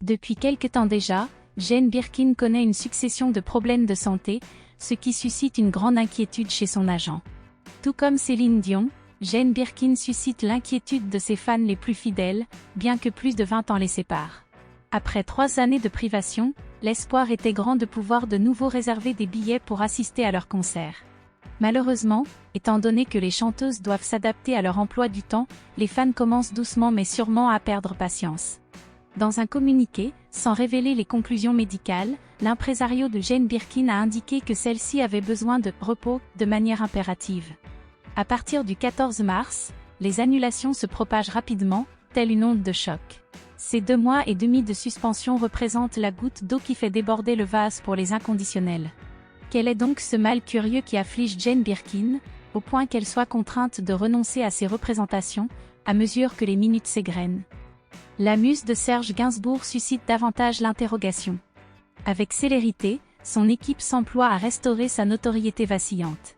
Depuis quelque temps déjà, Jane Birkin connaît une succession de problèmes de santé, ce qui suscite une grande inquiétude chez son agent. Tout comme Céline Dion, Jane Birkin suscite l'inquiétude de ses fans les plus fidèles, bien que plus de 20 ans les séparent. Après 3 années de privation, l'espoir était grand de pouvoir de nouveau réserver des billets pour assister à leur concert. Malheureusement, étant donné que les chanteuses doivent s'adapter à leur emploi du temps, les fans commencent doucement mais sûrement à perdre patience. Dans un communiqué, sans révéler les conclusions médicales, l'impresario de Jane Birkin a indiqué que celle-ci avait besoin de repos de manière impérative. À partir du 14 mars, les annulations se propagent rapidement, telle une onde de choc. Ces 2 mois et demi de suspension représentent la goutte d'eau qui fait déborder le vase pour les inconditionnels. Quel est donc ce mal curieux qui afflige Jane Birkin, au point qu'elle soit contrainte de renoncer à ses représentations, à mesure que les minutes s'égrènent? La muse de Serge Gainsbourg suscite davantage l'interrogation. Avec célérité, son équipe s'emploie à restaurer sa notoriété vacillante.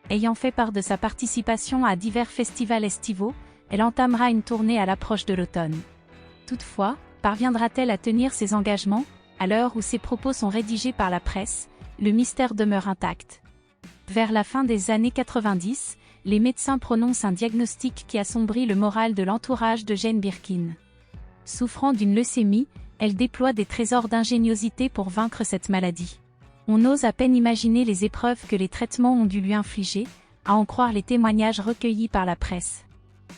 Ayant fait part de sa participation à divers festivals estivaux, elle entamera une tournée à l'approche de l'automne. Toutefois, parviendra-t-elle à tenir ses engagements, à l'heure où ses propos sont rédigés par la presse? Le mystère demeure intact. Vers la fin des années 90, les médecins prononcent un diagnostic qui assombrit le moral de l'entourage de Jane Birkin. Souffrant d'une leucémie, elle déploie des trésors d'ingéniosité pour vaincre cette maladie. On ose à peine imaginer les épreuves que les traitements ont dû lui infliger, à en croire les témoignages recueillis par la presse.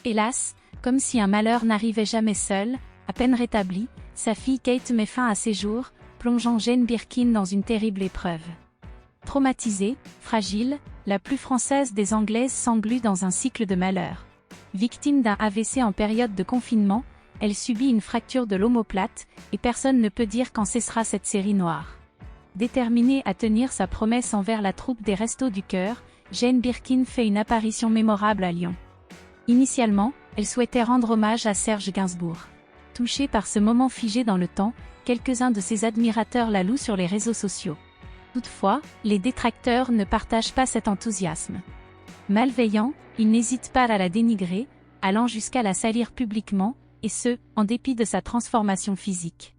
Hélas, comme si un malheur n'arrivait jamais seul, à peine rétablie, sa fille Kate met fin à ses jours, plongeant Jane Birkin dans une terrible épreuve. Traumatisée, fragile, la plus française des Anglaises s'englue dans un cycle de malheur. Victime d'un AVC en période de confinement, elle subit une fracture de l'omoplate, et personne ne peut dire quand cessera cette série noire. Déterminée à tenir sa promesse envers la troupe des Restos du Cœur, Jane Birkin fait une apparition mémorable à Lyon. Initialement, elle souhaitait rendre hommage à Serge Gainsbourg. Touchée par ce moment figé dans le temps, quelques-uns de ses admirateurs la louent sur les réseaux sociaux. Toutefois, les détracteurs ne partagent pas cet enthousiasme. Malveillants, ils n'hésitent pas à la dénigrer, allant jusqu'à la salir publiquement, et ce, en dépit de sa transformation physique.